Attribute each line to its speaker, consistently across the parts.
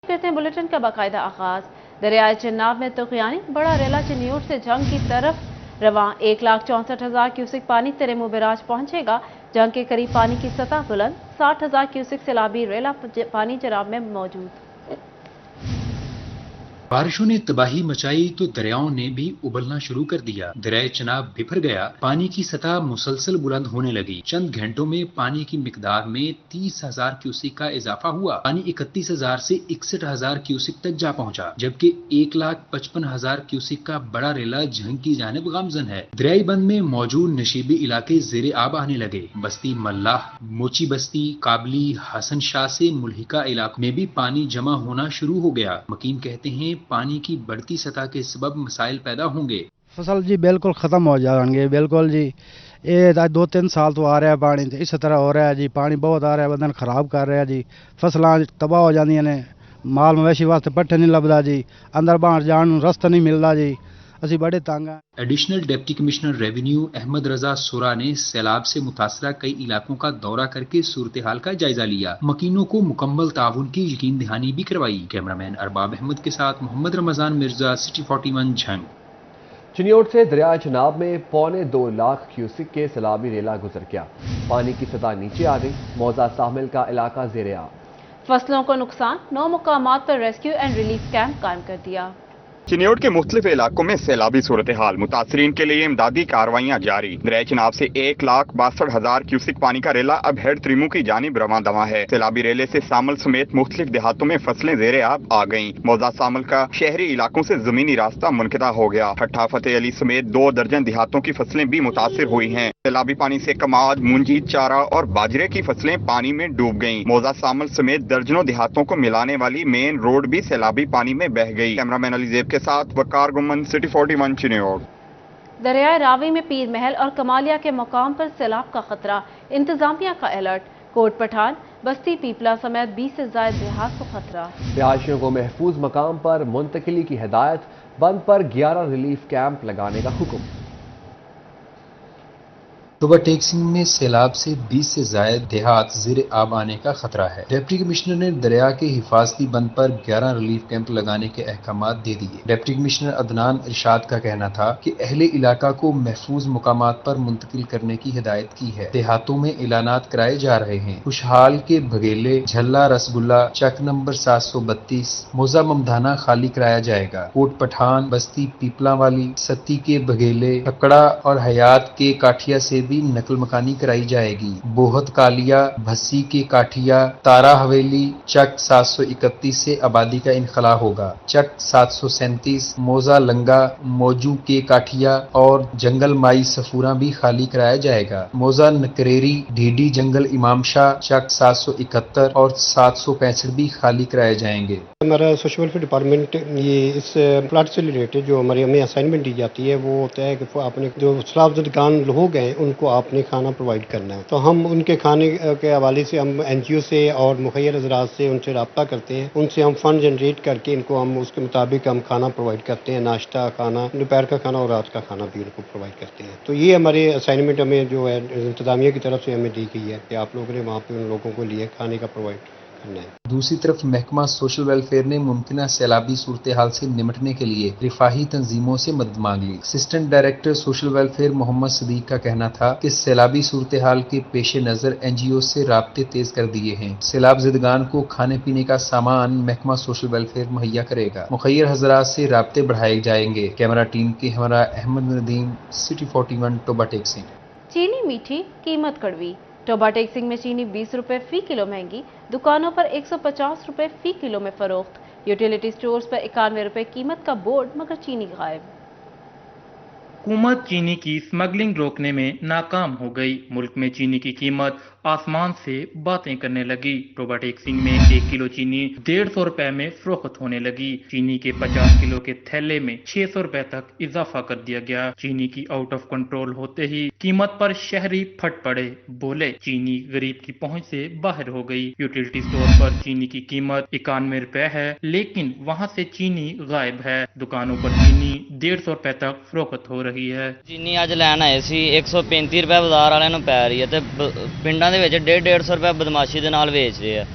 Speaker 1: कहते हैं बुलेटिन का बाकायदा आगाज। दरियाए चिन्नाब में तुगयानी बड़ा रेला चिन्यूट से जंग की तरफ रवां 1,64,000 क्यूसिक पानी तेरे मुबराज पहुंचेगा। जंग के करीब पानी की सतह बुलंद, 60,000 क्यूसिक सैलाबी रेला पानी जराब में मौजूद।
Speaker 2: बारिशों ने तबाही मचाई तो दरियाओं ने भी उबलना शुरू कर दिया। दरियाए चिनाब बिफर गया, पानी की सतह मुसलसल बुलंद होने लगी। चंद घंटों में पानी की मिकदार में 30,000 क्यूसिक का इजाफा हुआ। पानी 31,000 से 61,000 क्यूसिक तक जा पहुंचा, जबकि 1,55,000 क्यूसिक का बड़ा रेला जंग की जानिब गामजन है। दरियाई बंद में मौजूद नशीबी इलाके जेरे आब आने लगे। बस्ती मल्लाह, मोची बस्ती, काबली, हसन शाह से मुल्हिका इलाकों में भी पानी जमा होना शुरू हो गया। मकीन कहते हैं पानी की बढ़ती सतह के सबब मसाइल पैदा होंगे।
Speaker 3: फसल जी बिल्कुल ख़त्म हो जाएंगे, बिल्कुल जी। ये 2-3 साल तो आ रहा है पानी, तो इस तरह हो रहा है जी। पानी बहुत आ रहा है, बदन खराब कर रहा है जी। फसलां तबाह हो जाती ने, माल मवेशी वास्ते पट्ठे नहीं लभदा जी, अंदर बाहर जाने रास्ता नहीं मिलता जी। असी बड़े तंग हैं।
Speaker 2: Additional deputy commissioner revenue Ahmad Raza Sora ने सैलाब से मुतासरा कई इलाकों का दौरा करके सूरत हाल का जायजा लिया। मकीनों को मुकम्मल ताउन की यकीन दहानी भी करवाई। कैमरामैन अरबाब अहमद के साथ मोहम्मद रमजान मिर्जा, सिटी 41 झंग।
Speaker 4: चिन्योट से दरिया चिनाब में 2.25 लाख क्यूसिक के सैलाबी रेला गुजर गया। पानी की सतह नीचे आ गई। मौजा सामिल का इलाका ज़ेरे आब।
Speaker 1: फसलों को नुकसान, 9 मुकामात पर रेस्क्यू एंड रिलीफ कैंप कायम कर दिया।
Speaker 5: चिन्योट के मुख्तलिफ इलाकों में सैलाबी सूरत हाल, मुतासरीन के लिए इमदादी कार्रवाइयाँ जारी। दरिया चिनाब से 1,62,000 क्यूसिक पानी का रेला अब हेड त्रिमू की जानिब रवां दवा है। सैलाबी रेले से सामल समेत मुख्तलिफ देहातों में फसलें जेरे आब आ गईं। मौजा सामल का शहरी इलाकों से जमीनी रास्ता मुनक़िता हो गया। ठट्ठा फतेह अली समेत 2 दर्जन देहातों की फसलें भी मुतासिर हुई हैं। सैलाबी पानी से कमाद, मुंजी, चारा और बाजरे की फसलें पानी में डूब गईं। मौजा सामल समेत दर्जनों देहातों को मिलाने वाली मेन रोड भी सैलाबी पानी में बह गई। कैमरामैन अली जेब के साथ वकार गुमन, सिटी 41 चिन्योट।
Speaker 1: दरियाए रावी में पीर महल और कमालिया के मकाम पर सैलाब का खतरा, इंतजामिया का अलर्ट। कोट पठान, बस्ती पीपला समेत 20 से ज्यादा देहात को खतरा।
Speaker 4: रिहायशियों को महफूज मकाम पर मुंतकिली की हिदायत। बंद पर 11 रिलीफ कैंप लगाने का हुक्म।
Speaker 2: टोबा टेक्सिंग में सैलाब से 20 से ज्यादा देहात ज़ेरे आब आने का खतरा है। डिप्टी कमिश्नर ने दरिया के हिफाजती बंद पर 11 रिलीफ कैंप लगाने के अहकामात दे दिए। डिप्टी कमिश्नर अदनान इरशाद का कहना था कि अहले इलाका को महफूज मुकामात पर मुंतकिल करने की हिदायत की है। देहातों में ऐलानात कराए जा रहे हैं। खुशहाल के बघेले, झल्ला रसगुल्ला, चक नंबर 732, मोजा ममदाना खाली कराया जाएगा। कोट पठान, बस्ती पीपला वाली, सत्ती के बघेले, ठकड़ा और हयात के काठिया से भी नकल मकानी कराई जाएगी। बोहत कालिया, भस्सी के काठिया, तारा हवेली, चक 731 से आबादी का इनखला होगा। चक 737, मोजा लंगा, मौजू के काठिया और जंगल माई सफूरा भी खाली कराया जाएगा। मोजा नकरेरी, ढीडी जंगल इमाम शाह, चक 771 और 765 भी खाली कराए जाएंगे।
Speaker 6: हमारा सोशल वेलफेयर डिपार्टमेंट ये इस प्लाट से रिलेटेड जो हमें असाइनमेंट दी जाती है वो होता है कि आपने जो सलाबजदगान लोग हैं उनको आपने खाना प्रोवाइड करना है। तो हम उनके खाने के हवाले से हम NGO से और मुखैर हज़रात से उनसे रब्ता करते हैं। उनसे हम फंड जनरेट करके इनको हम उसके मुताबिक हम खाना प्रोवाइड करते हैं। नाश्ता खाना, दोपहर का खाना और रात का खाना भी उनको प्रोवाइड करते हैं। तो ये हमारे असाइनमेंट हमें जो है इंतजामिया की तरफ से हमें दी गई है कि आप लोगों ने वहाँ पर उन लोगों को लिए खाने का प्रोवाइड करना है।
Speaker 2: दूसरी तरफ महकमा सोशल वेलफेयर ने मुमकिन सैलाबी सूरत हाल से निमटने के लिए रिफाही तंजीमों से मदद मांग ली। Assistant director social welfare Mohammad Sadiq का कहना था कि सैलाबी सूरत हाल के पेश नजर NGO से राब्ते तेज कर दिए हैं। सैलाब ज़दगान को खाने पीने का सामान महकमा सोशल वेलफेयर मुहैया करेगा। मुखैर हज़रात से राब्ते बढ़ाए जाएंगे। कैमरा टीम के हमरा अहमद नदीम, सिटी 41 टोबा टेक्सिंग।
Speaker 1: चीनी मीठी, कीमत कड़वी। टोबा टेक्सिंग में चीनी 20 रुपए फी किलो महंगी, दुकानों पर 150 रुपए फी किलो में फरोख्त। यूटिलिटी स्टोर्स पर 91 रुपए कीमत का बोर्ड, मगर चीनी गायब।
Speaker 7: हुकूमत चीनी की स्मगलिंग रोकने में नाकाम हो गई। मुल्क में चीनी की कीमत आसमान से बातें करने लगी। टोबा टेक्सिंग में 1 किलो चीनी 150 रुपए में फरोख्त होने लगी। चीनी के 50 किलो के थैले में 600 रुपए तक इजाफा कर दिया गया। चीनी की आउट ऑफ कंट्रोल होते ही कीमत पर शहरी फट पड़े, बोले चीनी गरीब की पहुंच से बाहर हो गई। यूटिलिटी स्टोर पर चीनी की कीमत 91 रुपए है, लेकिन वहां से चीनी गायब है। दुकानों पर चीनी 150 रुपए तक फरोख्त हो रही है।
Speaker 8: चीनी अज लैन आए सी 135 रुपए बाजार वाले पै रही है, पिंडां ਦੇ ਵਿੱਚ 150 ਰੁਪਏ ਬਦਮਾਸ਼ੀ ਦੇ ਨਾਲ ਵੇਚਦੇ ਆ।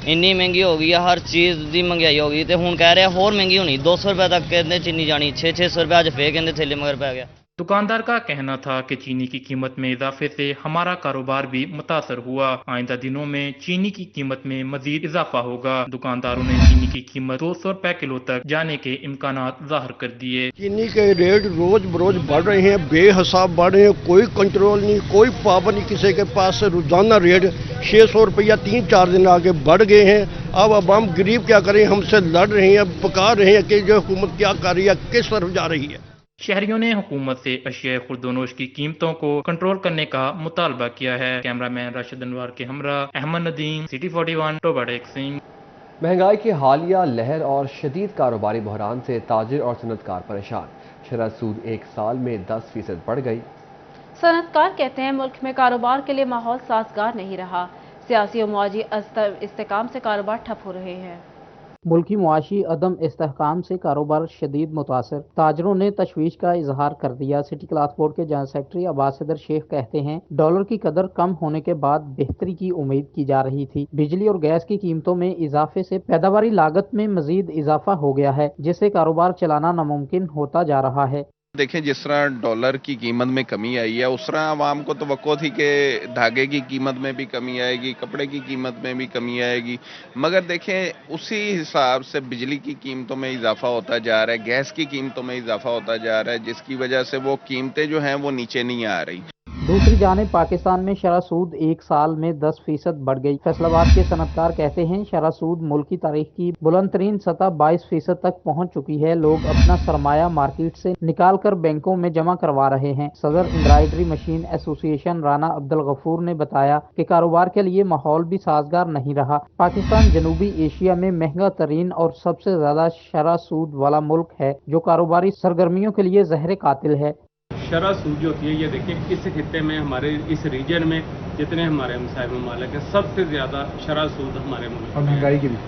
Speaker 8: ਇੰਨੀ ਮਹਿੰਗੀ ਹੋ ਗਈ ਹੈ, ਹਰ ਚੀਜ਼ ਦੀ ਮਹਿੰਗਾਈ ਹੋ ਗਈ ਤੇ ਹੁਣ ਕਹਿ ਰਿਹਾ ਹੋਰ ਮਹਿੰਗੀ ਹੋਣੀ, 200 रुपए तक कहते चीनी जानी, 600 रुपए आज फिर कहते थैले मगर पै गया।
Speaker 7: दुकानदार का कहना था कि चीनी की कीमत में इजाफे से हमारा कारोबार भी मुतासर हुआ। आइंदा दिनों में चीनी की कीमत में मजीद इजाफा होगा। दुकानदारों ने चीनी की कीमत 200 रुपए किलो तक जाने के इम्कानात जाहिर कर दिए।
Speaker 9: चीनी के रेट रोज बरोज बढ़ रहे हैं, बेहिसाब बढ़ रहे हैं, कोई कंट्रोल नहीं, कोई पाबंदी नहीं किसी के पास। रोजाना रेट 600 रुपया 3-4 दिन आगे बढ़ गए हैं। अब हम गरीब क्या करें, हमसे लड़ रहे हैं, पुकार रहे हैं कि जो हुकूमत क्या कर रही है, किस तरफ जा रही है।
Speaker 7: शहरियों ने हुकूमत से अशिया खुर्दोनोश की कीमतों को कंट्रोल करने का मुतालबा किया है। कैमरामैन राशिद अनवर के हमरा अहमद नदीम, सिटी 41, टोबा टेक सिंह।
Speaker 4: महंगाई की हालिया लहर और शदीद कारोबारी बहरान से ताजिर और सनतकार परेशान। शरह सूद एक साल में 10% बढ़ गई।
Speaker 1: सनतकार कहते हैं मुल्क में कारोबार के लिए माहौल साजगार नहीं रहा। सियासी और मुआशी इस्तेकाम से कारोबार ठप हो रहे हैं।
Speaker 10: मुल्की मुआशी अदम इस्तेहकाम से कारोबार शदीद मुतासर। ताजरों ने तशवीश का इजहार कर दिया। सिटी क्लाथ बोर्ड के जनरल सेक्रेटरी अब्बास सदर शेख कहते हैं डॉलर की कदर कम होने के बाद बेहतरी की उम्मीद की जा रही थी। बिजली और गैस की कीमतों में इजाफे से पैदावारी लागत में मजीद इजाफा हो गया है, जिससे कारोबार चलाना नामुमकिन होता जा रहा है।
Speaker 11: देखें, जिस तरह डॉलर की कीमत में कमी आई है, उस तरह आवाम को तवक्को थी कि धागे की कीमत में भी कमी आएगी, कपड़े की कीमत में भी कमी आएगी, मगर देखें उसी हिसाब से बिजली की कीमतों में इजाफा होता जा रहा है, गैस की कीमतों में इजाफा होता जा रहा है, जिसकी वजह से वो कीमतें जो हैं वो नीचे नहीं आ रही।
Speaker 10: दूसरी जानिब पाकिस्तान में शरह सूद एक साल में 10% बढ़ गई। फैसलाबाद के सनतकार कहते हैं शरह सूद मुल्क की तारीख की बुलंद तरीन सतह 22% तक पहुंच चुकी है। लोग अपना सरमाया मार्केट से निकाल कर बैंकों में जमा करवा रहे हैं। सदर embroidery machine association Rana Abdul Ghafoor ने बताया कि कारोबार के लिए माहौल भी साजगार नहीं रहा। पाकिस्तान जनूबी एशिया में महंगा तरीन और सबसे ज्यादा शरह सूद वाला मुल्क है, जो कारोबारी सरगर्मियों के लिए जहर कातिल है।
Speaker 12: शरह सूद जो होती है, ये देखिए इस खित्ते में हमारे इस रीजन में जितने हमारे मुसाहिब ममालिक हैं, सबसे ज़्यादा शरह सूद हमारे मुल्क में। महंगाई के लिए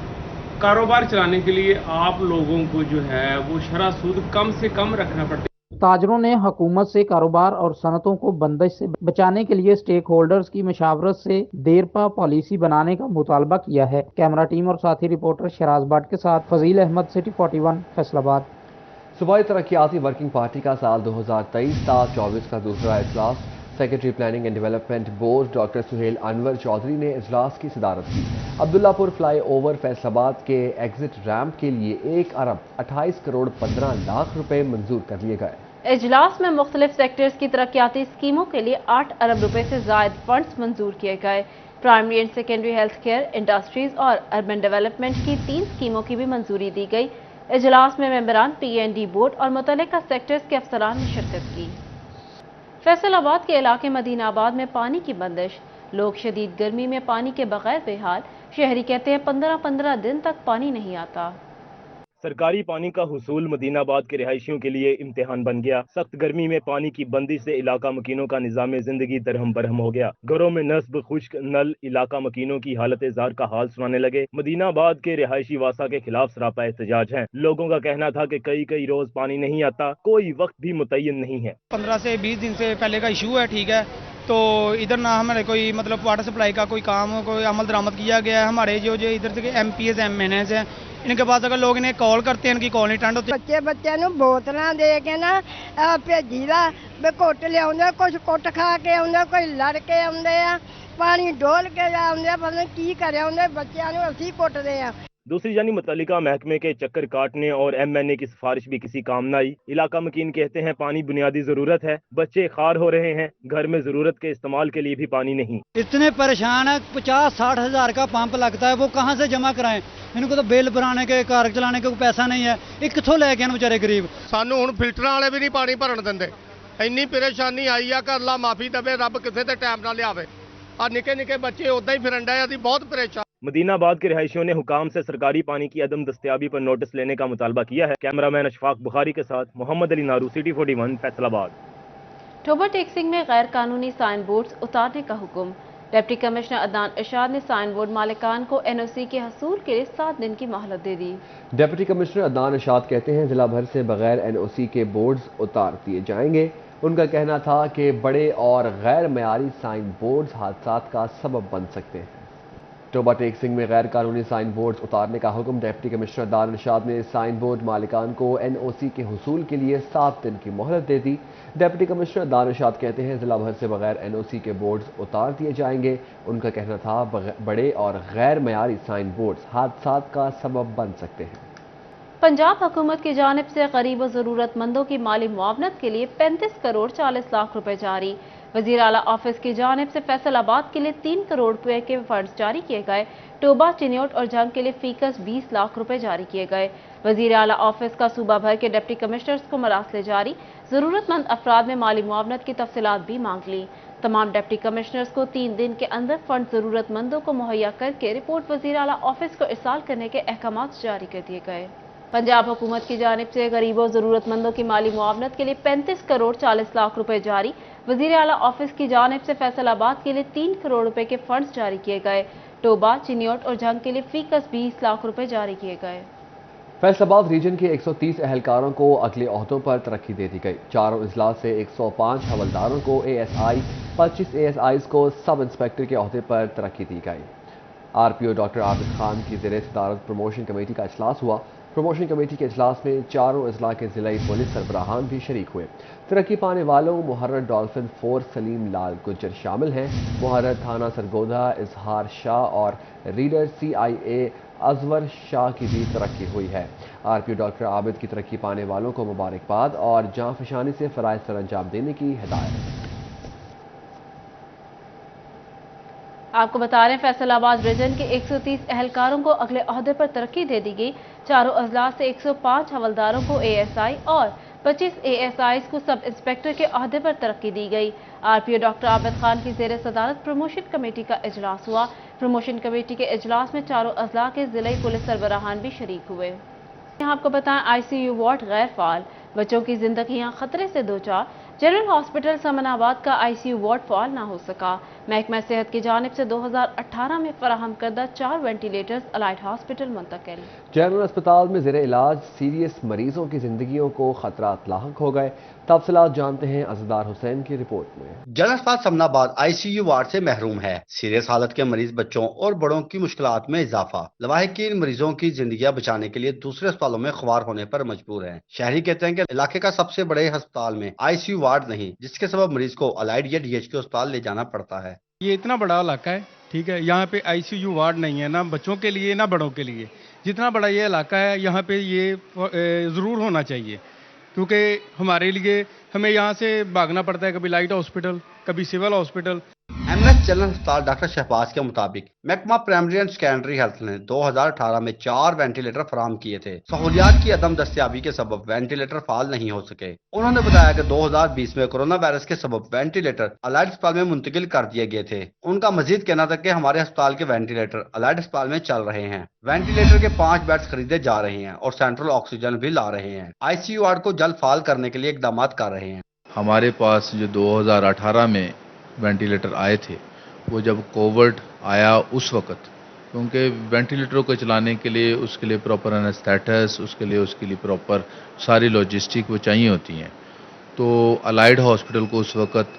Speaker 12: कारोबार चलाने के लिए आप लोगों को जो है वो शरह सूद कम से कम रखना पड़ता है।
Speaker 10: ताजरों ने हुकूमत से कारोबार और सनतों को बंदिश से बचाने के लिए स्टेक होल्डर्स की मशावरत से देरपा पॉलिसी बनाने का मुतालबा किया है। कैमरा टीम और साथी रिपोर्टर शराज बाट के साथ फजील अहमद, सिटी 41, फैसलाबाद।
Speaker 4: सूबाई तरक्याती वर्किंग पार्टी का साल 2023-24 का दूसरा इजलास secretary planning and development board doctor Suhail Anwar Chaudhry ने इजलास की सदारत की। अब्दुल्लापुर फ्लाई ओवर फैसलाबाद के एग्जिट रैम्प के लिए 1 अरब 28 करोड़ 15 लाख रुपए मंजूर कर लिए गए।
Speaker 1: इजलास में मुख्तलिफ सेक्टर्स की तरक्याती स्कीमों के लिए 8 अरब रुपए से जायद फंड्स मंजूर किए गए। Primary and secondary health care, industries और अर्बन डेवलपमेंट की 3 स्कीमों की भी मंजूरी दी गई। इजलास में मेंबरान PND बोर्ड और मुतल्लिका सेक्टर्स के अफसरान ने शिरकत की। फैसलाबाद के इलाके मदीनाबाद में पानी की बंदिश। लोग शदीद गर्मी में पानी के बगैर बेहाल। शहरी कहते हैं 15-15 दिन तक पानी नहीं आता।
Speaker 13: सरकारी पानी का हुसूल मदीनाबाद के रिहायशियों के लिए इम्तिहान बन गया। सख्त गर्मी में पानी की बंदिश से इलाका मकीनों का निजाम जिंदगी दरहम बरहम हो गया। घरों में नस्ब खुश्क नल इलाका मकीनों की हालत जार का हाल सुनाने लगे। मदीनाबाद के रिहायशी वासा के खिलाफ सरापा एहतजाज है। लोगों का कहना था कि कई रोज पानी नहीं आता, कोई वक्त भी मुतय्यन नहीं है।
Speaker 14: 15 से 20 दिन से पहले का इशू है, ठीक है, तो इधर ना हमारे कोई मतलब वाटर सप्लाई का कोई काम कोई अमल दरामद किया गया है। हमारे जो इधर के MPs MNs हैं, इनके पास अगर लोग इन्हें कॉल करते हैं, इनकी कॉल नहीं अटेंड होती।
Speaker 15: बच्चे ਨੂੰ ਬੋਤਲਾਂ ਦੇ ਕੇ ਨਾ ਭੇਜੀਦਾ ਵੀ ਘੁੱਟ ਲਿਆਉਂਦੇ, ਕੁਝ ਕੁੱਟ ਖਾ ਕੇ ਆਉਂਦੇ, ਕੋਈ ਲੜ ਕੇ ਆਉਂਦੇ ਆ, ਪਾਣੀ ਡੋਲ ਕੇ ਆਉਂਦੇ, ਪਤਾ ਨਹੀਂ ਕੀ ਕਰ ਆਉਂਦੇ, ਬੱਚਿਆਂ ਨੂੰ ਅਸੀਂ ਕੁੱਟਦੇ ਆ।
Speaker 13: दूसरी जानी मुतल्लिका महकमे के चक्कर काटने और MNA की सिफारिश भी किसी काम न आई। इलाका मकीन कहते हैं पानी बुनियादी जरूरत है, बच्चे खार हो रहे हैं, घर में जरूरत के इस्तेमाल के लिए भी पानी नहीं।
Speaker 16: इतने परेशान है, 50-60 हजार का पंप लगता है, वो कहाँ से जमा कराएं? इनको तो बिल भराने के कार चलाने के पैसा नहीं है, एक किथों लेके आन बेचारे गरीब।
Speaker 9: सानू हुण फिल्टर वाले भी नहीं पानी भरन दिंदे, इन्नी परेशानी आई है। कर ला माफी दवे रब, किसे ते टाइम ना लियावे। आ निके निके बच्चे उदा ही फिरन डे, असीं बहुत परेशान।
Speaker 13: मदीनाबाद के रिहायशियों ने हुकाम से सरकारी पानी की अदम दस्तयाबी पर नोटिस लेने का मुतालबा किया है। कैमरामैन अशफाक बुखारी के साथ मोहम्मद अली नारू, सिटी 41, फैसलाबाद।
Speaker 1: टोबा टेक सिंह में गैर कानूनी साइन बोर्ड्स उतारने का हुक्म। डिप्टी कमिश्नर अदनान इरशाद ने साइन बोर्ड मालिकान को NOC के हसूल के लिए 7 दिन की मोहलत दे दी।
Speaker 4: डिप्टी कमिश्नर अदनान इरशाद कहते हैं जिला भर से बगैर NOC के बोर्ड्स उतार दिए जाएंगे। उनका कहना था कि बड़े और गैर मयारी साइन बोर्ड्स हादसात का सबब बन सकते हैं। टोबा टेक सिंह में गैर कानूनी साइन बोर्ड उतारने का हुक्म। डिप्टी कमिश्नर दानिशाद ने साइन बोर्ड मालिकान को NOC के हुसूल के लिए 7 दिन की मोहलत दे दी। डिप्टी कमिश्नर दानिशाद कहते हैं जिला भर से बगैर NOC के बोर्ड्स उतार दिए जाएंगे। उनका कहना था बड़े और गैर मयारी साइन बोर्ड्स हादसात का सबब बन सकते हैं।
Speaker 1: पंजाब हुकूमत की जानिब से गरीब और ज़रूरतमंदों की माली मुआवनत के लिए 35 करोड़ 40 लाख रुपए जारी। वज़ीर आला ऑफिस की जानिब से फैसलाबाद के लिए 3 करोड़ रुपए के फंड्स जारी किए गए। टोबा, चिन्योट और जंग के लिए फीकस 20 लाख रुपए जारी किए गए। वज़ीर आला ऑफिस का सूबा भर के डिप्टी कमिश्नर्स को मरासले जारी। ज़रूरतमंद अफराद में माली मुआवनत की तफसीलात भी मांग ली। तमाम डिप्टी कमिश्नर्स को 3 दिन के अंदर फंड ज़रूरतमंदों को मुहैया करके रिपोर्ट वज़ीर आला ऑफिस को इरसाल करने के अहकाम जारी कर दिए गए। पंजाब हुकूमत की जानिब से गरीबों ज़रूरतमंदों की माली मुआवनत के लिए 35 करोड़ 40 लाख रुपए जारी। वज़ीर आला ऑफिस की जानिब से फैसलाबाद के लिए 3 करोड़ रुपए के फंड्स जारी किए गए। टोबा, चिन्योट और जंग के लिए फीकस 20 लाख रुपए जारी किए गए।
Speaker 4: फैसलाबाद रीजन के 130 एहलकारों को अगले ओहदों पर तरक्की दे दी गई। चारों अजला से 105 हवलदारों को ASI, 25 ASIs को सब इंस्पेक्टर के ओहदे पर तरक्की दी गई। RPO डॉक्टर आबिद खान की ज़ेर सदारत प्रमोशन कमेटी का इजलास हुआ। प्रमोशन कमेटी के इजलास में चारों अजला के जिला पुलिस सरबराहान भी शरीक हुए। तरक्की पाने वालों मुहर्रर डॉल्फिन 4 सलीम लाल गुज्जर शामिल हैं। मुहर्रर थाना सरगोदा इजहार शाह और रीडर CIA अजवर शाह की भी तरक्की हुई है। RPO डॉक्टर आबिद की तरक्की पाने वालों को मुबारकबाद और जाँ फशानी से फ़राइज़ सर अंजाम देने की हिदायत।
Speaker 1: आपको बता रहे हैं फैसलाबाद रीजन के 130 एहलकारों को अगले ओहदे पर तरक्की दे दी गई। चारों अजला से 105 हवलदारों को ASI और 25 ASIs को सब इंस्पेक्टर के ओहदे पर तरक्की दी गई। RPO डॉक्टर आबिद खान की ज़ेर सदारत प्रमोशन कमेटी का इजलास हुआ। प्रमोशन कमेटी के इजलास में चारों अजला के जिला पुलिस सरबराहान भी शरीक हुए। आपको बताएं ICU वार्ड गैर फाल, बच्चों की जिंदगियां खतरे से दो चार। जनरल हॉस्पिटल समनाबाद का ICU वार्ड फाल ना हो सका। महकमा सेहत की जानिब से 2018 में फराहम करदा 4 वेंटिलेटर्स अलाइड हॉस्पिटल मुंतकिल।
Speaker 4: जनरल अस्पताल में ज़ेर इलाज सीरियस मरीजों की जिंदगियों को खतरात लाहक हो गए। तफसीलात जानते हैं अज़दार हुसैन की रिपोर्ट में।
Speaker 17: जनरल अस्पताल समनाबाद ICU वार्ड से महरूम है। सीरियस हालत के मरीज बच्चों और बड़ों की मुश्किलात में इजाफा। लवाहिकीन मरीजों की जिंदगियां बचाने के लिए दूसरे अस्पतालों में ख्वार होने पर मजबूर हैं। शहरी कहते हैं कि इलाके का सबसे बड़े अस्पताल में ICU वार्ड नहीं, जिसके सबब मरीज को अलाइड या DHQ अस्पताल ले जाना पड़ता है।
Speaker 18: ये इतना बड़ा इलाका है, ठीक है, यहाँ पे ICU वार्ड नहीं है, ना बच्चों के लिए ना बड़ों के लिए। जितना बड़ा ये इलाका है यहाँ पे ये ज़रूर होना चाहिए, क्योंकि हमारे लिए हमें यहाँ से भागना पड़ता है, कभी लाइट हॉस्पिटल, कभी सिविल हॉस्पिटल।
Speaker 17: MS जनरल अस्पताल डॉक्टर शहबाज के मुताबिक महकमा प्राइमरी एंड सेकेंडरी हेल्थ ने 2018 में 4 वेंटिलेटर फराहम किए थे। सहूलियात की अदम दस्तियाबी के सबब वेंटिलेटर फाल नहीं हो सके। उन्होंने बताया कि 2020 में कोरोना वायरस के सबब वेंटिलेटर अलाइड अस्पताल में मुंतकिल कर दिए गए थे। उनका मजीद कहना था कि हमारे अस्पताल के वेंटिलेटर अलाइड अस्पताल में चल रहे हैं। वेंटिलेटर के 5 बेड्स खरीदे जा रहे हैं और सेंट्रल ऑक्सीजन भी ला रहे हैं। ICU वार्ड को जल्द फाल करने के लिए इकदाम कर रहे हैं।
Speaker 19: हमारे पास जो 2018 में वेंटिलेटर आए थे, वो जब कोविड आया उस वक़्त, क्योंकि वेंटिलेटरों को चलाने के लिए उसके लिए प्रॉपर एनेस्थेटिस, उसके लिए प्रॉपर सारी लॉजिस्टिक वो चाहिए होती हैं। तो अलाइड हॉस्पिटल को उस वक़्त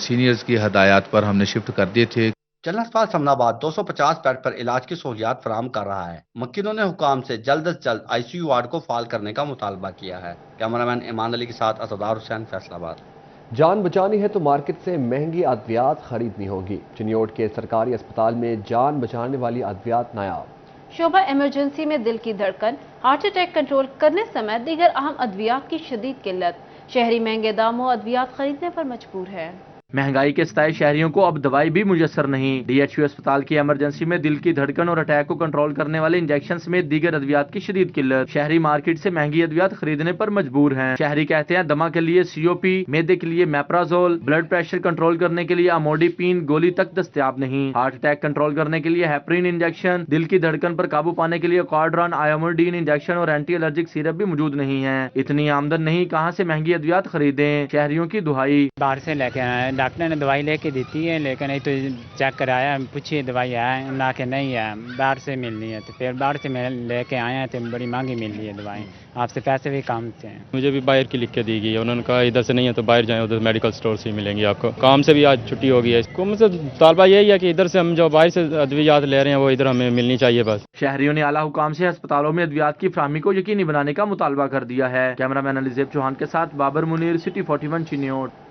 Speaker 19: सीनियर्स की हदायत पर हमने शिफ्ट कर दिए थे।
Speaker 17: जनरल अस्पताल समनाबाद 250 बेड पर इलाज की सहूलियात फराहम कर रहा है। मक्कीनों ने हुकाम से जल्द अज जल्द ICU वार्ड को फाल करने का मुतालबा किया है। कैमरामैन ईमान अली के साथ अज़दार हुसैन, फैसलाबाद।
Speaker 4: जान बचानी है तो मार्केट से महंगी अद्वियात खरीदनी होगी। चिन्योट के सरकारी अस्पताल में जान बचाने वाली अद्वियात नायाब।
Speaker 1: शोबा इमरजेंसी में दिल की धड़कन, हार्ट अटैक कंट्रोल करने समय दीगर अहम अद्वियात की शदीद किल्लत। शहरी महंगे दामों अद्वियात खरीदने पर मजबूर है।
Speaker 20: महंगाई के सताए शहरियों को अब दवाई भी मुयसर नहीं। DHU अस्पताल की इमरजेंसी में दिल की धड़कन और अटैक को कंट्रोल करने वाले इंजेक्शन समेत दीगर अद्वियात की शदीद किल्लत। शहरी मार्केट से महंगी अद्वियात खरीदने पर मजबूर हैं। शहरी कहते हैं दमा के लिए COP, मैदे के लिए मैप्राजोल, ब्लड प्रेशर कंट्रोल करने के लिए अमोडिपिन गोली तक दस्तयाब नहीं। हार्ट अटैक कंट्रोल करने के लिए हेपरिन इंजेक्शन, दिल की धड़कन पर काबू पाने के लिए कॉर्ड्रॉन, आयोमोडिन इंजेक्शन और एंटी एलर्जिक सिरप भी मौजूद नहीं है। इतनी आमदन नहीं, कहाँ से महंगी अद्वियात खरीदें? शहरियों की दुहाई।
Speaker 21: बाहर से लेके आए डॉक्टर ने दवाई लेके दी है, लेकिन ये तो चेक कराया, पूछिए दवाई है ना कि नहीं है, बाहर से मिलनी है। तो फिर बाहर से मैं लेके आया है, तो बड़ी महंगी मिल रही है दवाई, आपसे पैसे भी कम थे।
Speaker 22: मुझे भी बाहर की लिख के दी गई है, उन्होंने कहा इधर से नहीं है तो बाहर जाएं, उधर मेडिकल स्टोर से ही मिलेंगी आपको। काम से भी आज छुट्टी हो गई है। हुकूमत से तालबा यही है कि इधर से हम जो बाहर से अद्वियात ले रहे हैं वो इधर हमें मिलनी चाहिए बस।
Speaker 20: शहरियों ने आला हुकाम से अस्पतालों में अद्वियात की फराहमी को यकीनी बनाने का मुतालबा कर दिया है। कैमरामैन अलीजेब चौहान के साथ बाबर मुनीर, सिटी 41 चिन्योट।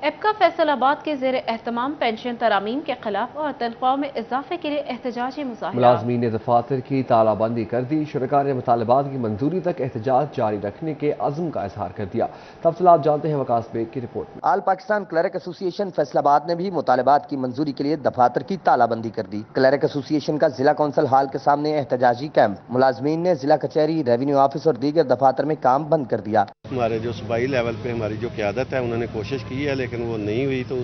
Speaker 1: एपका फैसलाबाद के ज़ेर एहतमाम पेंशन तरामीम के खिलाफ और तनख्वाह में इजाफे के लिए एहतजाजी मुजाहिरा।
Speaker 4: मुलाजमीन ने दफातर की तालाबंदी कर दी। शुरका ने मुतालबात की मंजूरी तक एहतजाज जारी रखने के अज़्म का इजहार कर दिया। तफसीलात जानते हैं वकास बेग की रिपोर्ट में।
Speaker 23: आल पाकिस्तान क्लर्क एसोसिएशन फैसलाबाद ने भी मुतालबात की मंजूरी के लिए दफातर की तालाबंदी कर दी। क्लर्क एसोसिएशन का जिला कौंसिल हाल के सामने एहतजाजी कैंप। मुलाजमीन ने जिला कचहरी, रेवेन्यू ऑफिस और दीगर दफातर में काम बंद कर दिया।
Speaker 24: हमारे जो सूबाई लेवल पे हमारी जो क़यादत है उन्होंने कोशिश की है, लेकिन वो नहीं हुई। तो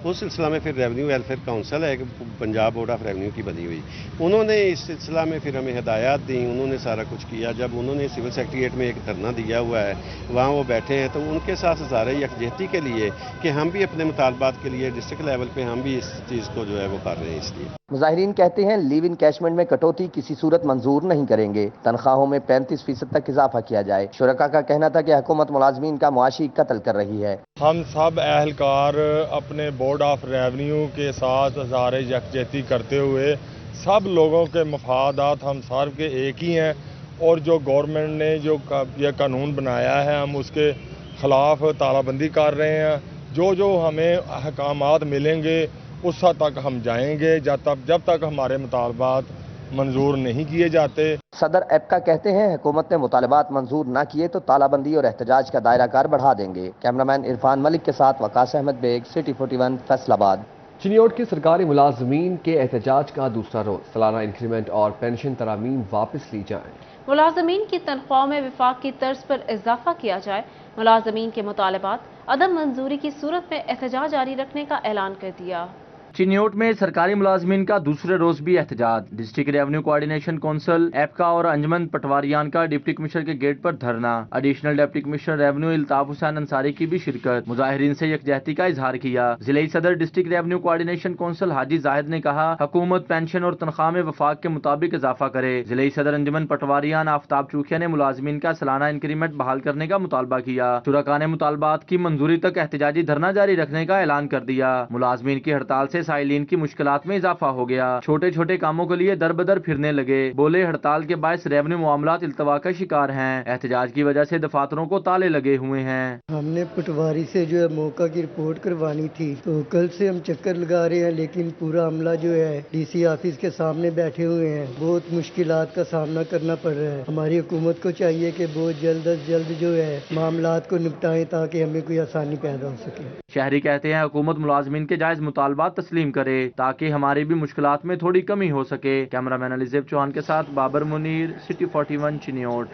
Speaker 24: उस सिलसिला में फिर रेवेन्यू वेलफेयर काउंसिल है, पंजाब बोर्ड ऑफ रेवेन्यू की बनी हुई, उन्होंने इस सिलसिला में फिर हमें हिदायत दी, उन्होंने सारा कुछ किया। जब उन्होंने सिविल सेक्रेटेरिएट में एक धरना दिया हुआ है, वहाँ वो बैठे हैं, तो उनके साथ इज़हार यकजहती के लिए कि हम भी अपने मुतालबात के लिए डिस्ट्रिक्ट लेवल पे हम भी इस चीज़ को जो है वो कर रहे हैं। इसलिए
Speaker 23: मुजाहिरीन कहते हैं लीव इन कैशमेंट में कटौती किसी सूरत मंजूर नहीं करेंगे। तनख्वाहों में 35% तक इजाफा किया जाए। शुरका का कहना था कि हुकूमत मुलाजमीन का मुआशी कत्ल कर रही है।
Speaker 25: हम सब अहलकार अपने बोर्ड ऑफ रेवेन्यू के साथ इज़हार यकजहती करते हुए सब लोगों के मफादात हम सब के एक ही हैं, और जो गवर्नमेंट ने जो ये कानून बनाया है हम उसके खिलाफ तालाबंदी कर रहे हैं। जो हमें अहकामात मिलेंगे उस हद तक हम जाएंगे जब तक हमारे मुतालबात मंजूर नहीं किए जाते।
Speaker 23: सदर एपका कहते हैं हुकूमत ने मुतालबात मंजूर न किए तो तालाबंदी और एहतजाज का दायरा कार बढ़ा देंगे। कैमरामैन इरफान मलिक के साथ वकास अहमद बेग, सिटी 41 फैसलाबाद।
Speaker 4: चिन्योट के सरकारी मुलाजमीन के एहतजाज का दूसरा रोज। सालाना इंक्रीमेंट और पेंशन तरामीम वापस ली जाएं।
Speaker 1: मुलाजमीन की तनख्वाह में विफाक की तर्ज पर इजाफा किया जाए। मुलाजमीन के मुतालबात अदम मंजूरी की सूरत में एहतजाज जारी रखने का ऐलान कर दिया।
Speaker 20: चिन्योट में सरकारी मुलाजमीन का दूसरे रोज भी एहतजाज। डिस्ट्रिक्ट रेवेन्यू कोऑर्डिनेशन काउंसिल, एपका और अंजमन पटवारियान का डिप्टी कमिश्नर के गेट पर धरना। Additional deputy commissioner revenue Iltaf Hussain Ansari की भी शिरकत। मुजाहिरीन से यकजहती का इजहार किया। जिले सदर डिस्ट्रिक्ट रेवेन्यू कोऑर्डिनेशन काउंसिल हाजी जाहिद ने कहा हुकूमत पेंशन और तनख्वाह में वफाक के मुताबिक इजाफा करे। जिले सदर अंजमन पटवारियान आफ्ताब चूखिया ने मुलाजमीन का सालाना इंक्रीमेंट बहाल करने का मुतालबा किया। शुरका ने मुतालबात की मंजूरी तक एहतजाजी धरना जारी रखने का ऐलान कर दिया। मुलाजमीन की हड़ताल से साइलिन की मुश्किलात में इजाफा हो गया। छोटे छोटे कामों के लिए दर बदर फिरने लगे। बोले हड़ताल के बायस रेवेन्यू मामलात इल्तवा का शिकार हैं। एहतजाज की वजह से दफातरों को ताले लगे हुए हैं।
Speaker 26: हमने पटवारी से जो है मौका की रिपोर्ट करवानी थी, तो कल से हम चक्कर लगा रहे हैं, लेकिन पूरा अमला जो है डीसी ऑफिस के सामने बैठे हुए हैं। बहुत मुश्किलात का सामना करना पड़ रहा है। हमारी हुकूमत को चाहिए कि बहुत जल्द अज जल्द जो है मामलात को निपटाएं ताकि हमें कोई आसानी पैदा हो सके।
Speaker 20: शहरी कहते हैं हुकूमत मुलाजमीन के जायज मुतालबात तस्लीम करे ताकि हमारी भी मुश्किलात में थोड़ी कमी हो सके। कैमरामैन अलीजेब चौहान के साथ बाबर मुनीर, सिटी 41 चिन्योट।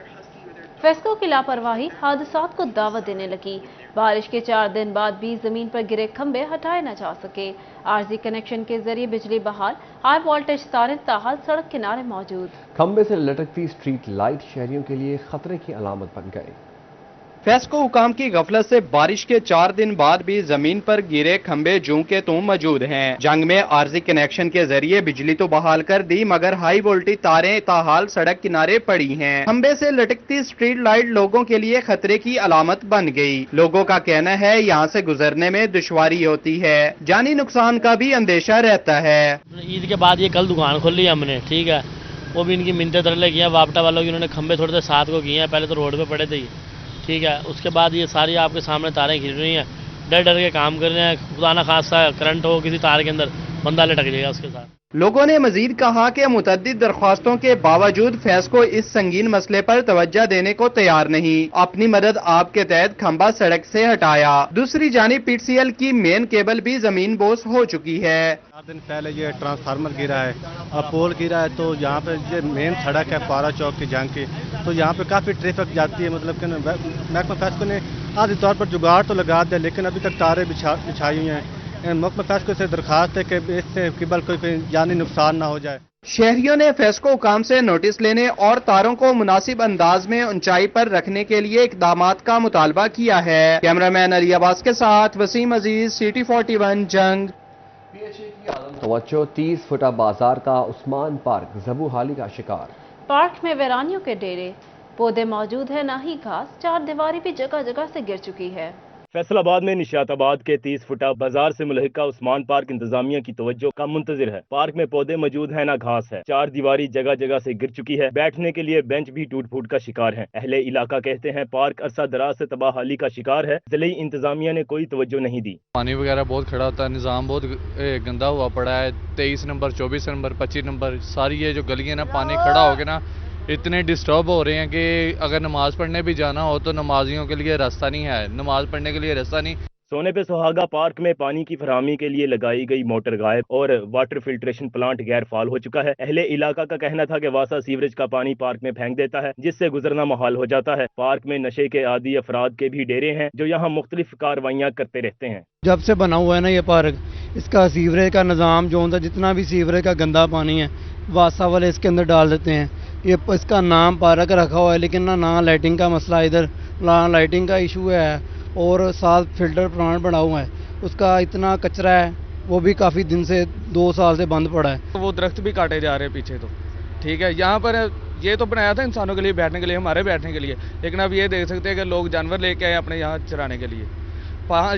Speaker 1: फेस्को की लापरवाही हादसात को दावत देने लगी। बारिश के 4 दिन बाद भी जमीन पर गिरे खंबे हटाए न जा सके। आरजी कनेक्शन के जरिए बिजली बहाल, हाई वोल्टेज तारें ताहाल सड़क किनारे मौजूद।
Speaker 4: खंबे से लटकती स्ट्रीट लाइट शहरियों के लिए खतरे की अलामत बन गए।
Speaker 27: फेस्को हुकाम की गफलत से बारिश के 4 दिन बाद भी जमीन पर गिरे खंबे जूं के त्यों मौजूद हैं। जंग में आरजी कनेक्शन के जरिए बिजली तो बहाल कर दी, मगर हाई वोल्टेज तारें ताहाल सड़क किनारे पड़ी हैं। खंबे से लटकती स्ट्रीट लाइट लोगों के लिए खतरे की अलामत बन गई। लोगों का कहना है यहाँ से गुजरने में दुश्वारी होती है, जानी नुकसान का भी अंदेशा रहता है।
Speaker 28: ईद के बाद ये कल दुकान खोल ली हमने, ठीक है, वो भी इनकी मिन्नतें तरले की हैं वापटा वालों की। उन्होंने खंबे थोड़े से साथ को किए हैं, पहले तो रोड पे पड़े थे, ठीक है, उसके बाद ये सारी आपके सामने तारें खींच रही हैं। डर डर के काम कर रहे हैं, खुदा ना खासा करंट हो किसी तार के अंदर, बंदा लटक जाएगा उसके साथ।
Speaker 27: लोगों ने मजीद कहा कि मुतअद्दिद दरख्वास्तों के बावजूद फेस्को इस संगीन मसले पर तवज्जो देने को तैयार नहीं। अपनी मदद आपके तहत खंबा सड़क से हटाया। दूसरी जानिब पीटीसीएल की मेन केबल भी जमीन बोस हो चुकी है।
Speaker 3: 4 दिन पहले ये ट्रांसफार्मर गिरा है, अब पोल गिरा है, तो यहाँ पे ये मेन सड़क है पारा चौक की जंग की, तो यहाँ पे काफी ट्रैफिक जाती है। मतलब कि महकमा फेस्को ने आधी तौर पर जुगाड़ तो लगा दिया, लेकिन अभी तक तारें बिछाई हुई हैं। محکمہ فیسکو سے درخواست ہے کہ اس سے قبل کوئی جانی نقصان نہ ہو جائے۔
Speaker 27: شہریوں نے فیسکو حکام سے نوٹس لینے اور تاروں کو مناسب انداز میں اونچائی پر رکھنے کے لیے اقدامات کا مطالبہ کیا ہے۔ کیمرہ مین علی عباس کے ساتھ وسیم عزیز، سٹی 41 جنگ۔
Speaker 4: توجہ 30 فٹا بازار کا عثمان پارک زبو حالی کا شکار۔
Speaker 1: پارک میں ویرانیوں کے ڈیرے، پودے موجود ہیں نہ ہی گھاس، چار دیواری بھی جگہ جگہ سے گر چکی ہے۔
Speaker 13: فیصل آباد میں نشاط آباد کے 30 فٹا بازار سے ملحقہ عثمان پارک انتظامیہ کی توجہ کا منتظر ہے۔ پارک میں پودے موجود ہیں نہ گھاس ہے، چار دیواری جگہ جگہ سے گر چکی ہے، بیٹھنے کے لیے بینچ بھی ٹوٹ پھوٹ کا شکار ہیں۔ اہل علاقہ کہتے ہیں پارک عرصہ دراز سے تباہ حالی کا شکار ہے، ضلعی انتظامیہ نے کوئی توجہ نہیں دی۔
Speaker 2: پانی وغیرہ بہت کھڑا ہوتا ہے، نظام بہت گندا ہوا پڑا ہے۔ 23 نمبر 24 نمبر 25 نمبر ساری یہ جو گلیاں نا پانی کھڑا ہو گیا نا، اتنے ڈسٹرب ہو رہے ہیں کہ اگر نماز پڑھنے بھی جانا ہو تو نمازیوں کے لیے راستہ نہیں ہے، نماز پڑھنے کے لیے راستہ نہیں۔
Speaker 13: سونے پہ سہاگا پارک میں پانی کی فراہمی کے لیے لگائی گئی موٹر غائب اور واٹر فلٹریشن پلانٹ غیر فعال ہو چکا ہے۔ اہل علاقہ کا کہنا تھا کہ واسا سیوریج کا پانی پارک میں پھینک دیتا ہے، جس سے گزرنا محال ہو جاتا ہے۔ پارک میں نشے کے عادی افراد کے بھی ڈیرے ہیں جو یہاں مختلف کارروائیاں کرتے رہتے ہیں۔
Speaker 16: جب سے بنا ہوا ہے نا یہ پارک، اس کا سیوریج کا نظام جو ہوتا ہے، جتنا بھی سیوریج کا گندا پانی ہے واسا والے اس کے اندر ڈال دیتے ہیں۔ یہ اس کا نام پارک رکھا ہوا ہے لیکن نہ لائٹنگ کا مسئلہ، ادھر لائٹنگ کا ایشو ہے اور ساتھ فلٹر پلانٹ بنا ہوا ہے، اس کا اتنا کچرا ہے، وہ بھی کافی دن سے 2 سال سے بند پڑا ہے۔
Speaker 5: وہ درخت بھی کاٹے جا رہے ہیں پیچھے تو ٹھیک ہے، یہاں پر یہ تو بنایا تھا انسانوں کے لیے بیٹھنے کے لیے، ہمارے بیٹھنے کے لیے، لیکن اب یہ دیکھ سکتے ہیں کہ لوگ جانور لے کے آئے اپنے یہاں چرانے کے لیے۔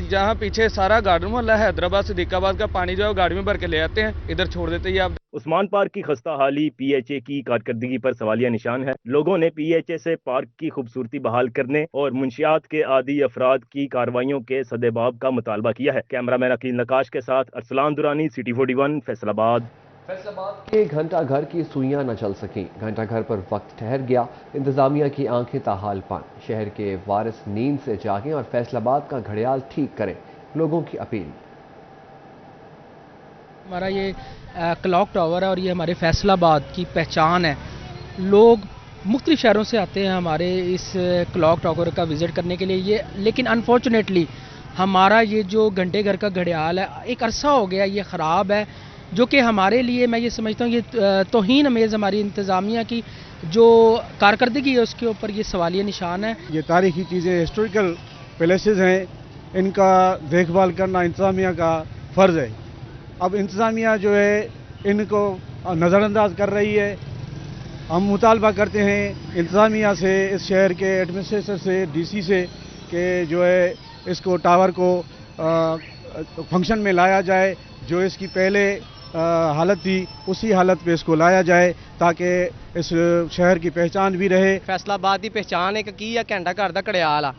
Speaker 5: جہاں پیچھے سارا گارڈن محلہ ہے، حیدرآباد صدیق آباد کا پانی جو ہے وہ گاڑی میں بھر کے لے آتے ہیں، ادھر چھوڑ دیتے ہیں۔ آپ
Speaker 13: عثمان پارک کی خستہ حالی پی ایچ اے کی کارکردگی پر سوالیہ نشان ہے۔ لوگوں نے پی ایچ اے سے پارک کی خوبصورتی بحال کرنے اور منشیات کے عادی افراد کی کارروائیوں کے سدباب کا مطالبہ کیا ہے۔ کیمرہ مین عقیل نقاش کے ساتھ ارسلان درانی، سٹی 41 فیصل آباد۔
Speaker 4: فیصل آباد کے گھنٹہ گھر کی سوئیاں نہ چل سکیں، گھنٹہ گھر پر وقت ٹھہر گیا، انتظامیہ کی آنکھیں تاحال بند۔ شہر کے وارث نیند سے جاگیں اور فیصل آباد کا گھڑیال ٹھیک کریں، لوگوں کی اپیل۔
Speaker 6: ہمارا یہ کلاک ٹاور ہے اور یہ ہمارے فیصل آباد کی پہچان ہے۔ لوگ مختلف شہروں سے آتے ہیں ہمارے اس کلاک ٹاور کا وزٹ کرنے کے لیے، لیکن انفارچونیٹلی ہمارا یہ جو گھنٹے گھر کا گھڑیال ہے ایک عرصہ ہو گیا یہ خراب ہے، جو کہ ہمارے لیے میں یہ سمجھتا ہوں یہ توہین امیز ہماری انتظامیہ کی جو کارکردگی ہے اس کے اوپر یہ سوالیہ نشان ہے۔
Speaker 3: یہ تاریخی چیزیں ہسٹوریکل پیلیسز ہیں، ان کا دیکھ بھال کرنا انتظامیہ کا فرض ہے۔ اب انتظامیہ جو ہے ان کو نظر انداز کر رہی ہے۔ ہم مطالبہ کرتے ہیں انتظامیہ سے، اس شہر کے ایڈمنسٹریٹر سے، ڈی سی سے، کہ جو ہے اس کو ٹاور کو فنکشن میں لایا جائے، جو اس کی پہلے حالت تھی اسی حالت پہ اس کو لایا جائے تاکہ اس شہر کی پہچان بھی رہے۔
Speaker 7: فیصل آباد کی پہچان ایک کی ہے گھنٹہ گھر کا گھڑیال آ،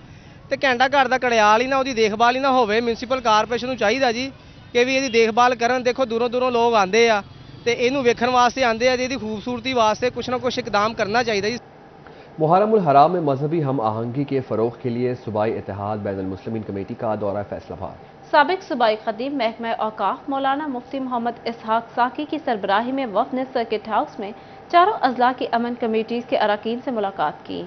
Speaker 7: تے گھنٹہ گھر کا گھڑیال ہی نہ وہਦੀ دیکھ بھال ہی نہ ہوਵੇ، ਮਿਊਂਸੀਪਲ ਕਾਰਪੋਰੇਸ਼ਨ ਨੂੰ ਚਾਹੀਦਾ ਜੀ ਕਿ ਵੀ ਇਹਦੀ ਦੇਖਭਾਲ ਕਰਨ। ਦੇਖੋ ਦੂਰੋਂ ਦੂਰੋਂ ਲੋਕ ਆਉਂਦੇ ਆ ਤੇ ਇਹਨੂੰ ਵੇਖਣ ਵਾਸਤੇ ਆਉਂਦੇ ਆ, ਇਹਦੀ ਖੂਬਸੂਰਤੀ ਵਾਸਤੇ ਕੁਛ ਨਾ ਕੁਛ ਇਕਦਾਮ ਕਰਨਾ ਚਾਹੀਦਾ ਜੀ।
Speaker 4: محرم الحرام میں مذہبی ہم آہنگی کے فروغ کے لیے صوبائی اتحاد بین المسلمین کمیٹی کا دورہ فیصل آباد۔
Speaker 1: سابق صوبائی خطیب محکمہ اوقاف مولانا مفتی محمد اسحاق ساکی کی سربراہی میں وفد نے سرکٹ ہاؤس میں چاروں اضلاع کی امن کمیٹیز کے اراکین سے ملاقات کی۔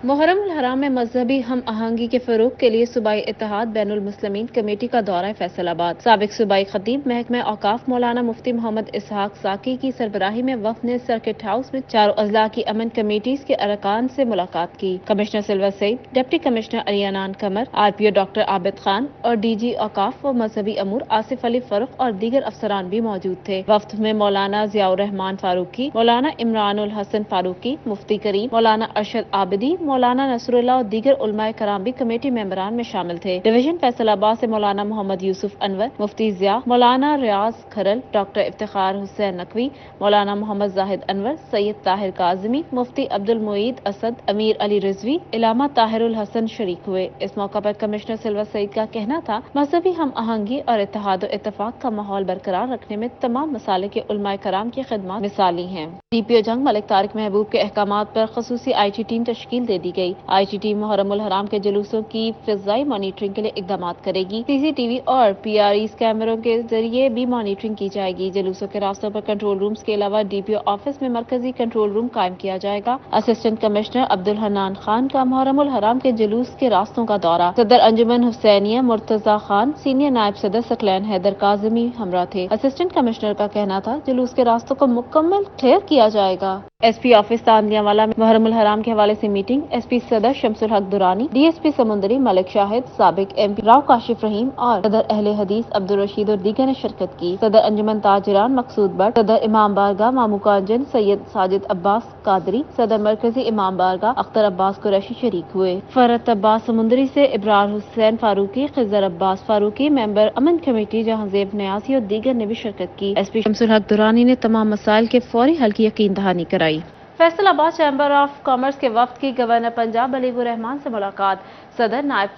Speaker 1: محرم الحرام میں مذہبی ہم آہنگی کے فروغ کے لیے صوبائی اتحاد بین المسلمین کمیٹی کا دورہ فیصل آباد۔ سابق صوبائی خطیب محکمہ اوقاف مولانا مفتی محمد اسحاق ساکی کی سربراہی میں وفد نے سرکٹ ہاؤس میں چاروں اضلاع کی امن کمیٹیز کے ارکان سے ملاقات کی۔ کمشنر سلور سعید، ڈپٹی کمشنر علیانان Qamar, R P O doctor Abid Khan اور ڈی جی اوقاف و مذہبی امور آصف علی فرق اور دیگر افسران بھی موجود تھے۔ وفد میں مولانا ضیاء الرحمان فاروقی، مولانا عمران الحسن فاروقی، مفتی کریم، مولانا ارشد عابدی، مولانا نصر اللہ اور دیگر علماء کرام بھی کمیٹی ممبران میں شامل تھے۔ ڈویژن فیصل آباد سے مولانا محمد یوسف انور، مفتی ضیاء، مولانا ریاض کھرل، ڈاکٹر افتخار حسین نقوی، مولانا محمد زاہد انور، سید طاہر کاظمی، مفتی عبد المعید اسد، امیر علی رضوی، علامہ طاہر الحسن شریک ہوئے۔ اس موقع پر کمشنر سلور سعید کا کہنا تھا مذہبی ہم آہنگی اور اتحاد و اتفاق کا ماحول برقرار رکھنے میں تمام مسالک کے علماء کرام کی خدمات مثالی ہیں۔ ڈی پی او جنگ ملک طارق محبوب کے احکامات پر خصوصی آئی ٹی ٹیم تشکیل دے दे दी गई। आईटी टीम मुहर्रमुल हराम के जुलूसों की फिजाई मॉनिटरिंग के लिए इकदाम करेगी। सीसीटीवी और पीआरई कैमरों के जरिए भी मॉनिटरिंग की जाएगी। जुलूसों के रास्तों पर कंट्रोल रूम्स के अलावा डीपीओ ऑफिस में मरकजी कंट्रोल रूम कायम किया जाएगा। असिस्टेंट कमिश्नर अब्दुल हन्नान खान का मुहर्रमुल हराम के जुलूस के रास्तों का दौरा। सदर अंजुमन हुसैनिया मुर्तजा खान, सीनियर नायब सदर सकलैन हैदर काजमी हमरा थे। असिस्टेंट कमिश्नर का कहना था जुलूस के रास्तों को मुकम्मल क्लियर किया जाएगा। एसपी ऑफिस तांदियावाला में मुहर्रमुल हराम के हवाले से मीटिंग। एसपी सदर शमसुल हक दुरानी, डीएसपी समुंदरी मलिक शाहिद, साबिक एमपी राव काशिफ रहीम और सदर अहले हदीस अब्दुल रशीद और दीगर ने शिरकत की। सदर अंजुमन ताजरान मकसूद बट, सदर इमाम बारगाह मामू कांजन सैयद साजिद अब्बास कादरी, सदर मरकजी इमाम बारगाह अख्तर अब्बास कुरैशी शरीक हुए। फरत अब्बास समुंदरी से इब्रार हुसैन फारूकी, खिजर अब्बास फारूकी, मेंबर अमन कमेटी जहांजेब न्यासी और दीगर ने भी शिरकत की। एसपी शमसुल हक दुरानी ने तमाम मसाइल के फौरी हल की यकीन दहानी कराई। फैसलाबाद चैम्बर ऑफ कॉमर्स के वफ्द की गवर्नर पंजाब बलीगुर रहमान से मुलाकात। सदर, नायब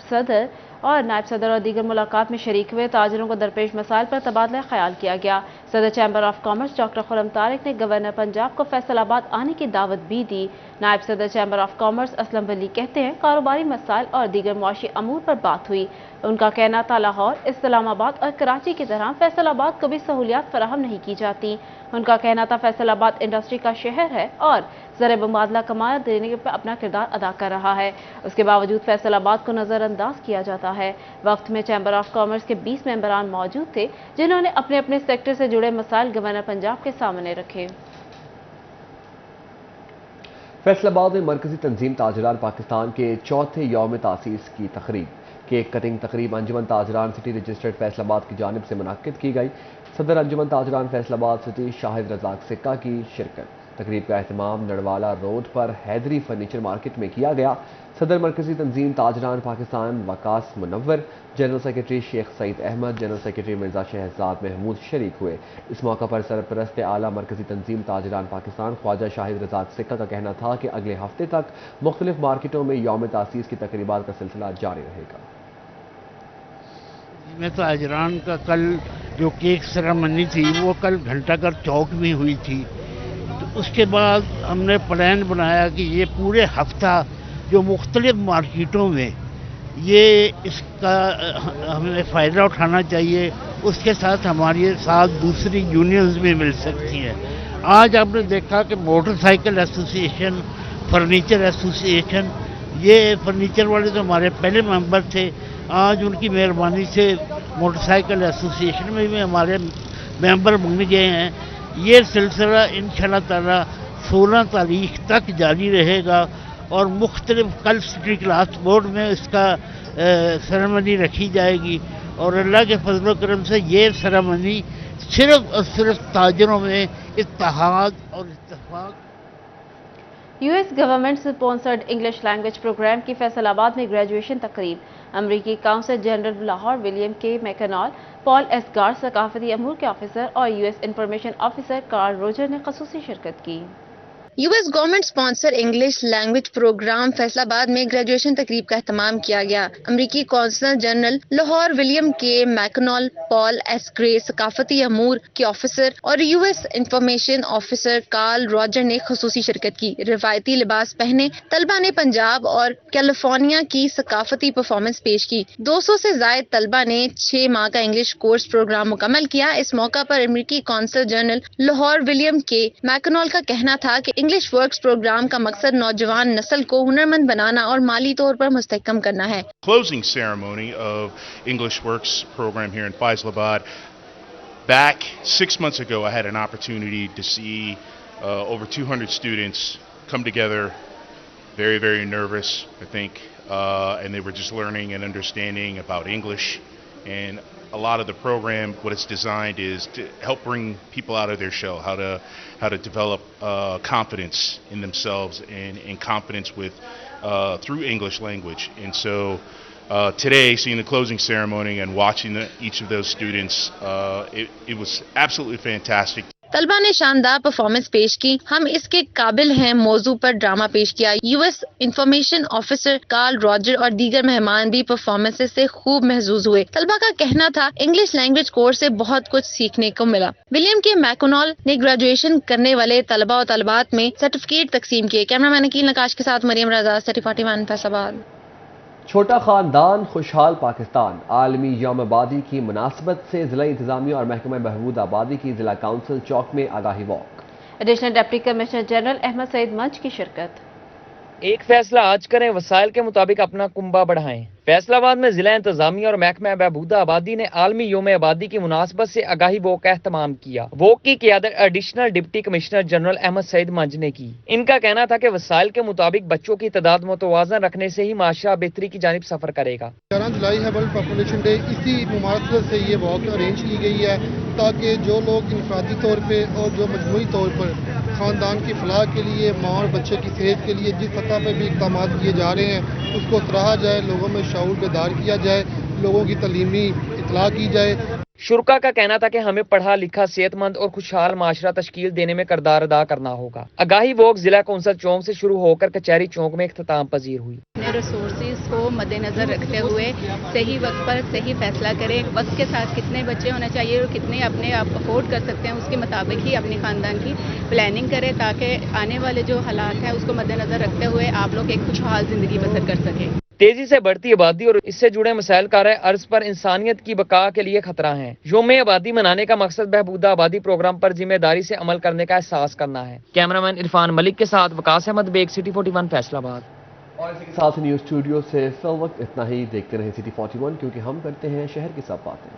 Speaker 1: सदर और दीगर मुलाकात में शरीक हुए। ताजरों को दरपेश मसाइल पर तबादला ख्याल किया गया। सदर chamber of commerce doctor Khurram Tariq ने गवर्नर पंजाब को फैसलाबाद आने की दावत भी दी। नायब सदर चैम्बर ऑफ कॉमर्स असलम वली कहते हैं कारोबारी मसाइल और दीगर मुआशी अमूर पर बात हुई। उनका कहना था लाहौर, इस्लामाबाद और कराची की तरह फैसलाबाद को भी सहूलियात फराहम नहीं की जाती। उनका कहना था फैसलाबाद इंडस्ट्री का शहर है और ज़र मुबादला कमाया देने पर अपना किरदार अदा कर रहा है। उसके बावजूद फैसलाबाद को नज़रअंदाज किया जाता है। वक्त में चैम्बर ऑफ कॉमर्स के 20 मेंबरान मौजूद थे जिन्होंने अपने अपने सेक्टर से जुड़े मसाइल गवर्नर पंजाब के सामने रखे।
Speaker 4: फैसलाबाद में मरकजी तंजीम ताजरान पाकिस्तान के चौथे यौम तासीस की तकरीब, केक कटिंग तकरीब अंजुमन ताजरान सिटी रजिस्टर्ड फैसलाबाद की जानिब से मुनक्किद की गई। सदर अंजुमन ताजरान फैसलाबाद सिटी शाहिद रजाक सिक्का की शिरकत। तकरीब का एहतमाम नड़वाला रोड पर हैदरी फर्नीचर मार्केट में किया गया। सदर मरकजी तंजीम ताजरान Pakistan Waqas Munawwar, general secretary Sheikh Saeed Ahmad, general secretary Mirza Shahzad Mahmood शरीक हुए। इस मौका पर सरपरस्त आला मरकजी तंजीम ताजरान पाकिस्तान ख्वाजा शाहिद रजाक सिक्का का कहना था कि अगले हफ्ते तक मुख्तलिफ मार्केटों में यौम तासीस की तकरीबात का सिलसिला जारी रहेगा।
Speaker 8: मैं ताजरान का कल जो केक सेरेमनी थी वो कल घंटाघर चौक में हुई थी। तो उसके बाद हमने प्लान बनाया कि ये पूरे हफ्ता जो मुख्तलिफ मार्केटों में ये इसका हमें फ़ायदा उठाना चाहिए। उसके साथ हमारे साथ दूसरी यूनियंस भी मिल सकती हैं। आज आपने देखा कि मोटरसाइकिल एसोसिएशन, फर्नीचर एसोसिएशन, ये फर्नीचर वाले तो हमारे पहले मेंबर थे, आज उनकी मेहरबानी से मोटरसाइकिल एसोसिएशन में भी हमारे मेंबर बन गए हैं। ये सिलसिला इंशाल्लाह ताला 16 तारीख तक जारी रहेगा और मुख्तलिफ कल सिटी क्लास बोर्ड में इसका सेरेमनी रखी जाएगी और अल्लाह के फजल करम से ये सेरेमनी सिर्फ और सिर्फ ताजरों में इत्तेहाद और इत्तेफाक।
Speaker 1: US government sponsored English language programme की फैसलाबाद में ग्रेजुएशन तकरीब। अमरीकी काउंसिल जनरल लाहौर विलियम के मैकनॉल, पॉल एस्गार सकाफती अमूर के ऑफिसर और US information officer Carl Roger ने खसूसी शिरकत की।
Speaker 9: US government sponsor English language programme Faisalabad में ग्रेजुएशन तकरीब का एहतमाम किया गया। अमरीकी कौंसल जनरल लाहौर विलियम के मैकनॉल, पॉल एस ग्रे सकाफती अमूर के ऑफिसर और US information officer Carl Roger ने खसूसी शिरकत की। रिवायती लिबास पहने तलबा ने पंजाब और कैलिफोर्निया की सकाफती परफॉर्मेंस पेश की। 200 से जायद तलबा ने 6 माह का इंग्लिश कोर्स प्रोग्राम मुकम्मल किया। इस मौका पर अमरीकी कौंसल जनरल लाहौर विलियम के मैकनॉल का कहना था कि इंग्लिश वर्क्स प्रोग्राम का मकसद नौजवान नस्ल को हुनरमंद बनाना और माली तौर पर मुस्तहकम करना है।
Speaker 10: Closing ceremony of English Works program here in Faisalabad. Back 6 months ago, I had an opportunity to see over 200 students come together, very, very nervous, I think, and they were just learning and understanding about English. And a lot of the program, what it's designed is to help bring people out of their shell, how to develop confidence in themselves and confidence with through English language. And so today, seeing the closing ceremony and watching each of those students, it was absolutely fantastic.
Speaker 9: طلبہ نے شاندار performance पेश की। हम इसके काबिल हैं मौजू पर ड्रामा पेश किया। US information officer Carl Roger और दीगर मेहमान भी परफॉर्मेंसेस से खूब महजूज हुए। तलबा का कहना था इंग्लिश लैंग्वेज कोर्स से बहुत कुछ सीखने को मिला। विलियम के मैकोनॉल ने ग्रेजुएशन करने वाले तलबा और तलबात में सर्टिफिकेट तकसीम किए। कैमरामैन अकील नकाश के साथ मरियम रजा, सिटी 41 फैसलाबाद।
Speaker 4: छोटा खानदान खुशहाल पाकिस्तान आलमी यौम आबादी की मुनासबत से जिला इंतजामिया और महकमा बहबूद आबादी की जिला काउंसिल चौक में आगाही walk.
Speaker 1: Additional deputy commissioner general Ahmad Saeed Manch की शिरकत।
Speaker 11: एक फैसला आज करें, वसाइल के मुताबिक अपना कुंबा बढ़ाएं। फैसलाबाद में जिला इंतजामिया और महकमा बहबूद आबादी ने आलमी यौम आबादी की मुनासबत से आगाही वॉक का एहतमाम किया। वॉक की क़ियादत additional deputy commissioner general Ahmad Saeed Manch ने की। इनका कहना था कि वसाइल के मुताबिक बच्चों की तादाद मुतवाज़न रखने से ही माशरा बेहतरी की जानिब सफर करेगा।
Speaker 12: 11 जुलाई है वर्ल्ड पॉपुलेशन डे, इसी मुनासबत से ये वॉक अरेंज की गई है ताकि जो लोग इनफरादी तौर पर और जो मजमूई तौर पर खानदान की फलाह के लिए, माँ और बच्चे की सेहत के लिए जिस सतह पर भी इक़दाम किए जा रहे हैं उसको सराहा जाए, लोगों में शऊर बेदार किया जाए, लोगों की तलीमी इतला की जाए।
Speaker 11: शुरका का कहना था कि हमें पढ़ा लिखा, सेहतमंद और खुशहाल माशरा तश्कील देने में किरदार अदा करना होगा। आगाही वॉक जिला कौंसल चौक से शुरू होकर कचहरी चौक में इख्तिताम पजीर हुई।
Speaker 14: रिसोर्सेज को मद्देनजर रखते हुए सही वक्त पर सही फैसला करें। वक्त के साथ कितने बच्चे होने चाहिए और कितने अपने आप अफोर्ड कर सकते हैं उसके मुताबिक ही अपने खानदान की प्लानिंग करें ताकि आने वाले जो हालात हैं उसको मद्देनजर रखते हुए आप लोग एक खुशहाल जिंदगी बसर कर सकें।
Speaker 11: तेजी से बढ़ती आबादी और इससे जुड़े मसाइल का अर्ज पर इंसानियत की बका के लिए खतरा है। यौम आबादी मनाने का मकसद बहबूदा आबादी प्रोग्राम पर जिम्मेदारी से अमल करने का एहसास करना है। कैमरामैन इरफान मलिक के साथ वकास अहमद बेग, सिटी 41 फैसलाबाद।
Speaker 4: और इसी के साथ न्यूज़ स्टूडियो से इस वक्त इतना ही। देखते रहे सिटी 41 क्योंकि हम करते हैं शहर की सब बातें।